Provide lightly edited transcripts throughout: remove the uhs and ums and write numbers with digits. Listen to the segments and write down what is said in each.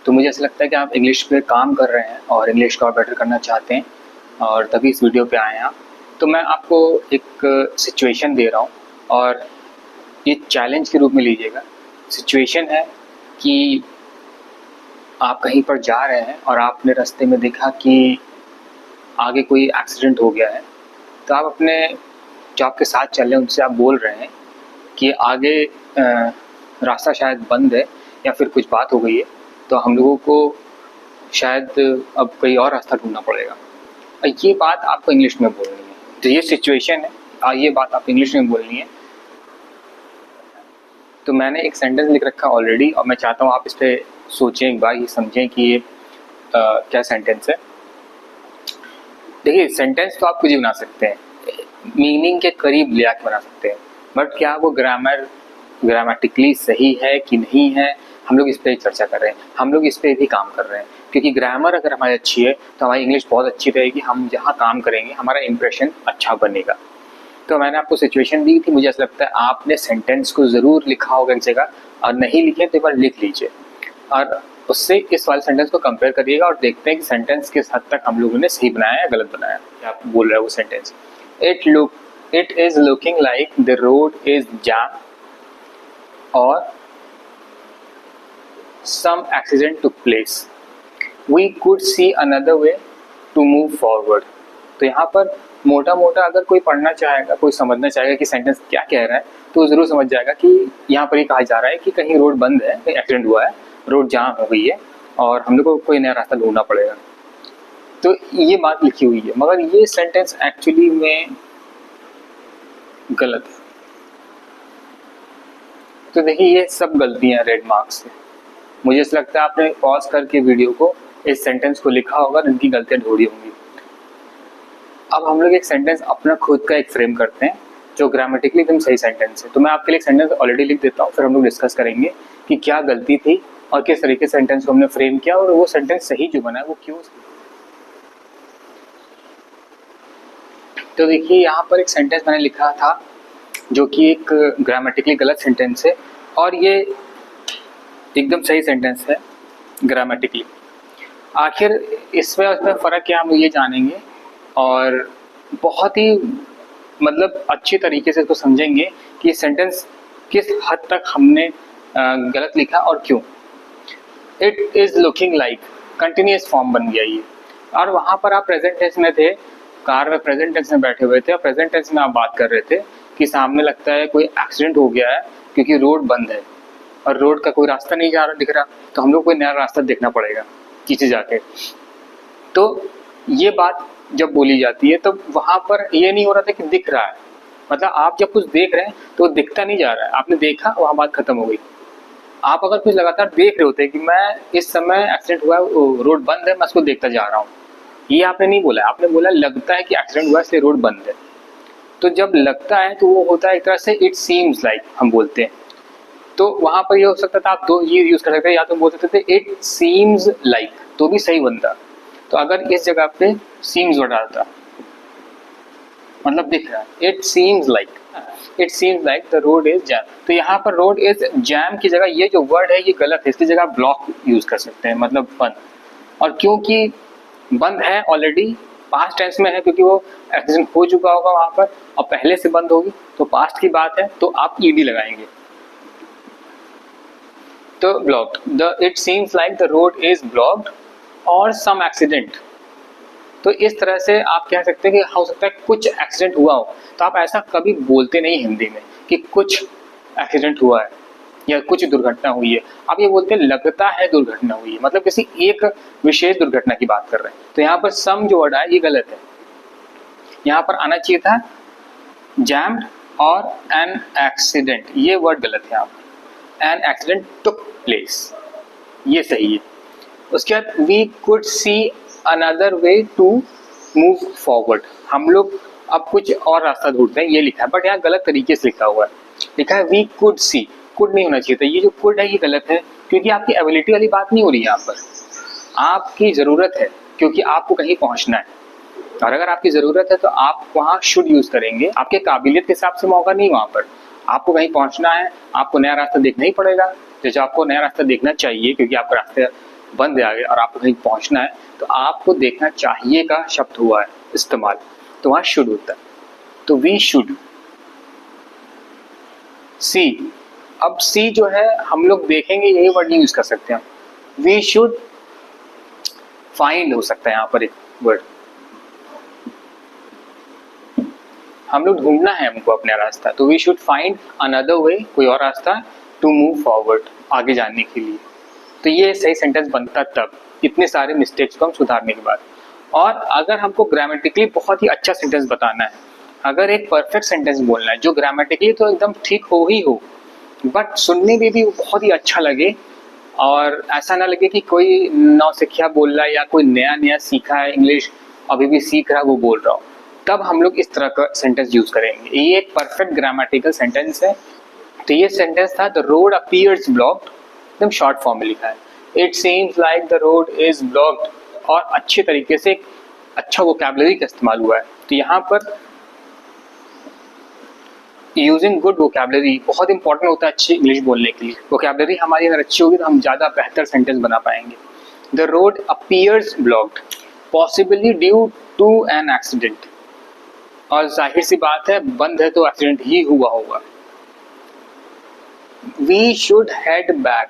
तो मुझे ऐसा लगता है कि आप इंग्लिश पे काम कर रहे हैं और इंग्लिश को और बेटर करना चाहते हैं और तभी इस वीडियो पे आए हैं आप। तो मैं आपको एक सिचुएशन दे रहा हूँ और ये चैलेंज के रूप में लीजिएगा। सिचुएशन है कि आप कहीं पर जा रहे हैं और आपने रास्ते में देखा कि आगे कोई एक्सीडेंट हो गया है, तो आप अपने जो आपके साथ चल रहे हैं उनसे आप बोल रहे हैं कि आगे रास्ता शायद बंद है या फिर कुछ बात हो गई है, तो हम लोगों को शायद अब कोई और रास्ता ढूंढना पड़ेगा। ये बात आपको इंग्लिश में बोलनी है। तो ये सिचुएशन है, ये बात आप इंग्लिश में बोलनी है। तो मैंने एक सेंटेंस लिख रखा ऑलरेडी और मैं चाहता हूँ आप इस पर सोचें एक बार, ये समझें कि ये क्या सेंटेंस है। देखिए, सेंटेंस तो आप कुछ भी बना सकते हैं, मीनिंग के करीब ले आके बना सकते हैं, बट क्या वो ग्रामेटिकली सही है कि नहीं है, हम लोग इस पर चर्चा कर रहे हैं, हम लोग इस पर भी काम कर रहे हैं। क्योंकि ग्रामर अगर हमारी अच्छी है तो हमारी इंग्लिश बहुत अच्छी रहेगी, हम जहाँ काम करेंगे हमारा इंप्रेशन अच्छा बनेगा। तो मैंने आपको सिचुएशन दी थी, मुझे ऐसा लगता है आपने सेंटेंस को ज़रूर लिखा होगा एक जगह, और नहीं लिखे तो एक बार लिख लीजिए और उससे इस वाले सेंटेंस को कंपेयर करिएगा और देखते हैं कि सेंटेंस किस हद तक हम लोगों ने सही बनाया या गलत बनाया। क्या आप बोल रहे हो वो sentence? It is looking like the road is jam or some accident took place. We could see another way to move forward. तो यहाँ पर मोटा मोटा अगर कोई पढ़ना चाहेगा, कोई समझना चाहेगा कि सेंटेंस क्या कह रहा है, तो ज़रूर समझ जाएगा कि यहाँ पर ये कहा जा रहा है कि कहीं रोड बंद है, कहीं एक्सीडेंट हुआ है, रोड जाम हो गई है और हम लोग को कोई नया रास्ता ढूंढना पड़ेगा। तो ये बात लिखी हुई है, मगर ये सेंटेंस एक्चुअली में गलत है। तो देखिए, ये सब गलतियां रेड मार्क्स से। मुझे ऐसा लगता है आपने पॉज करके वीडियो को इस सेंटेंस को लिखा होगा, इनकी गलतियां ढूंढी होंगी। अब हम लोग एक सेंटेंस अपना खुद का एक फ्रेम करते हैं जो ग्रामेटिकली एकदम सही सेंटेंस है। तो मैं आपके लिए एक सेंटेंस ऑलरेडी लिख देता हूँ, फिर हम लोग डिस्कस करेंगे कि क्या गलती थी और किस तरीके से सेंटेंस को हमने फ्रेम किया और वो सेंटेंस सही जो बना है वो क्यों। तो देखिए, यहाँ पर एक सेंटेंस मैंने लिखा था जो कि एक ग्रामेटिकली गलत सेंटेंस है और ये एकदम सही सेंटेंस है ग्रामेटिकली। आखिर इसमें उसमें फ़र्क क्या हम ये जानेंगे और बहुत ही मतलब अच्छी तरीके से इसको समझेंगे कि सेंटेंस किस हद तक हमने गलत लिखा और क्यों। It is looking like continuous form बन गया ये, और वहाँ पर आप प्रेजेंट टेंस में थे, कार में प्रेजेंट टेंस में बैठे हुए थे और प्रेजेंट टेंस में आप बात कर रहे थे कि सामने लगता है कोई एक्सीडेंट हो गया है क्योंकि रोड बंद है और रोड का कोई रास्ता नहीं जा रहा दिख रहा, तो हम लोग कोई नया रास्ता देखना पड़ेगा पीछे जाके। तो ये बात जब बोली जाती है तो वहाँ पर ये नहीं हो रहा था कि दिख रहा है, मतलब आप जब कुछ देख रहे हैं तो दिखता नहीं जा रहा है, आपने देखा वहाँ बात खत्म हो गई। आप अगर कुछ लगातार देख रहे होते कि मैं इस समय एक्सीडेंट हुआ है, रोड बंद है, मैं उसको देखता जा रहा हूँ, ये आपने नहीं बोला, आपने बोला लगता है कि एक्सीडेंट हुआ इसलिए रोड बंद है। तो जब लगता है तो वो होता है एक तरह से इट सीम्स लाइक हम बोलते हैं। तो वहाँ पर ये हो सकता था, आप दो ये यूज़ कर सकते हैं, या तो बोल सकते थे इट सीम्स लाइक, तो भी सही बनता। तो अगर इस जगह पे सीम्स वर्ड आता, मतलब दिख रहा है, it seems like the road is jam, तो यहाँ पर रोड इज जैम की जगह ये जो वर्ड है ये गलत है, इसकी जगह ब्लॉक यूज़ कर सकते हैं, मतलब बंद। और क्योंकि बंद है ऑलरेडी, पास्ट टेंस में है क्योंकि वो एक्सीडेंट हो चुका होगा वहाँ पर और पहले से बंद होगी, तो पास्ट की बात है, तो आप ईडी लगाएंगे। तो blocked, it seems like the road is blocked और सम एक्सीडेंट। तो इस तरह से आप कह सकते हैं कि हो सकता है कुछ एक्सीडेंट हुआ हो। तो आप ऐसा कभी बोलते नहीं हिंदी में कि कुछ एक्सीडेंट हुआ है या कुछ दुर्घटना हुई है, आप ये बोलते हैं लगता है दुर्घटना हुई है, मतलब किसी एक विशेष दुर्घटना की बात कर रहे हैं। तो यहाँ पर सम जो वर्ड है ये गलत है, यहाँ पर आना चाहिए था जैम्ड और एन एक्सीडेंट, ये वर्ड गलत है। यहाँ पर एन एक्सीडेंट टुक प्लेस, ये सही है। उसके बाद we could see another way to move forward, हम लोग अब कुछ और रास्ता ढूंढते हैं, ये लिखा है, बट यहाँ गलत तरीके से लिखा हुआ है, लिखा है वी कुड सी, कुड नहीं होना चाहिए था, ये जो कुड है ये गलत है क्योंकि आपकी एबिलिटी वाली बात नहीं हो रही है यहाँ पर, आपकी ज़रूरत है क्योंकि आपको कहीं पहुँचना है, और अगर आपकी ज़रूरत है तो आप वहाँ शुड यूज़ करेंगे, आपके काबिलियत के हिसाब से मौका नहीं वहाँ पर, आपको कहीं पहुँचना है, आपको नया रास्ता देखना ही पड़ेगा, जैसे आपको नया रास्ता देखना चाहिए क्योंकि आपका रास्ते बंद है आगे और आपको कहीं पहुंचना है, तो आपको देखना चाहिए का शब्द हुआ है इस्तेमाल, तो वहाँ शुड होता है। तो वी शुड सी। अब सी जो है हम लोग देखेंगे यही वर्ड नहीं यूज कर सकते हैं, वी शुड फाइंड हो सकता है यहाँ पर एक वर्ड, हम लोग ढूंढना है हमको अपना रास्ता, तो we should find another way, कोई और रास्ता टू मूव फॉरवर्ड, आगे जाने के लिए। तो ये सही सेंटेंस बनता तब, इतने सारे मिस्टेक्स को हम सुधारने के बाद। और अगर हमको ग्रामेटिकली बहुत ही अच्छा सेंटेंस बताना है, अगर एक परफेक्ट सेंटेंस बोलना है जो ग्रामेटिकली तो एकदम ठीक हो ही हो, बट सुनने में भी वो बहुत ही अच्छा लगे और ऐसा ना लगे कि कोई नौसिखिया बोल रहा है या कोई नया नया सीखा है इंग्लिश, अभी भी सीख रहा है वो बोल रहा हो, तब हम लोग इस तरह का सेंटेंस यूज करेंगे। ये एक परफेक्ट ग्रामेटिकल सेंटेंस है। तो ये सेंटेंस था द रोड अपीयर्स ब्लॉक्ड, एकदम शॉर्ट फॉर्म में लिखा है, it seems like the road is blocked, और अच्छे तरीके से अच्छा वोकैबुलरी का इस्तेमाल हुआ है। तो यहाँ पर यूजिंग गुड वोकैबुलरी बहुत इंपॉर्टेंट होता है अच्छी इंग्लिश बोलने के लिए। वोकैबुलरी हमारी अगर अच्छी होगी तो हम ज़्यादा बेहतर सेंटेंस बना पाएंगे। The road appears blocked, possibly due to an accident, और जाहिर सी बात है बंद है तो एक्सीडेंट ही हुआ होगा। We should head back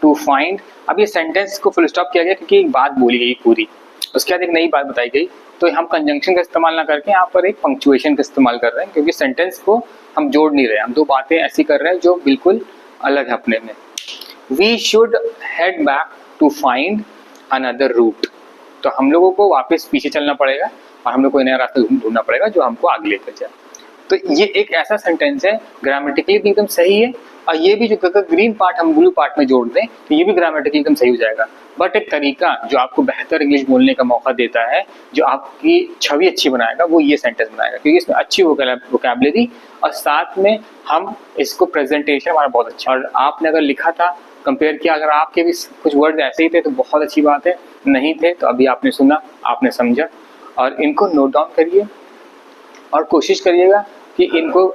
to find, अब ये सेंटेंस को फुल स्टॉप किया गया क्योंकि एक बात बोली गई पूरी, उसके बाद एक नई बात बताई गई, तो हम कंजंक्शन का इस्तेमाल ना करके यहाँ पर एक पंक्चुएशन का इस्तेमाल कर रहे हैं, क्योंकि सेंटेंस को हम जोड़ नहीं रहे, हम दो बातें ऐसी कर रहे हैं जो बिल्कुल अलग है अपने में। We should head back to find another route, तो हम लोगों को वापस पीछे चलना पड़ेगा और हम लोग को नया रास्ता ढूंढना पड़ेगा जो हमको आगे लेकर जाए। तो ये एक ऐसा सेंटेंस है, ग्रामेटिकली भी एकदम सही है, और ये भी जो ग्रीन पार्ट हम ब्लू पार्ट में जोड़ दें तो ये भी ग्रामेटिकली एकदम सही हो जाएगा। बट एक तरीका जो आपको बेहतर इंग्लिश बोलने का मौका देता है, जो आपकी छवि अच्छी बनाएगा, वो ये सेंटेंस बनाएगा, क्योंकि इसमें अच्छी वोकैबुलरी और साथ में हम इसको प्रेजेंटेशन हमारा बहुत अच्छा, और आपने अगर लिखा था कंपेयर किया, अगर आपके भी कुछ वर्ड ऐसे ही थे तो बहुत अच्छी बात है, नहीं थे तो अभी आपने सुना, आपने समझा, और इनको नोट डाउन करिए और कोशिश करिएगा कि इनको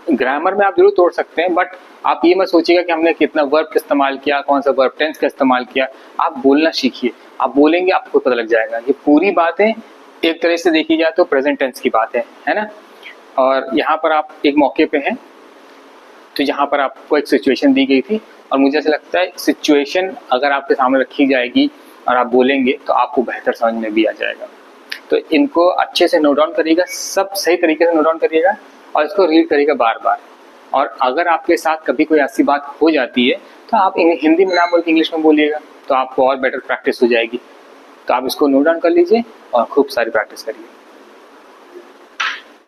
ग्रामर में आप जरूर तोड़ सकते हैं, बट आप ये मत सोचिएगा कि हमने कितना वर्ब का इस्तेमाल किया, कौन सा वर्ब टेंस का इस्तेमाल किया। आप बोलना सीखिए, आप बोलेंगे आपको पता लग जाएगा। ये पूरी बातें एक तरह से देखी जाए तो प्रेजेंट टेंस की बात है ना। और यहाँ पर आप एक मौके पे हैं, तो यहाँ पर आपको एक सिचुएशन दी गई थी, और मुझे ऐसा लगता है सिचुएशन अगर आपके सामने रखी जाएगी और आप बोलेंगे तो आपको बेहतर समझ में भी आ जाएगा। तो इनको अच्छे से नोट डाउन करिएगा, सब सही तरीके से नोट डाउन करिएगा और इसको रीड करिएगा बार बार। और अगर आपके साथ कभी कोई ऐसी बात हो जाती है तो आप हिंदी में ना बोल के इंग्लिश में बोलिएगा, तो आपको और बेटर प्रैक्टिस हो जाएगी। तो आप इसको नोट डाउन कर लीजिए और खूब सारी प्रैक्टिस करिए।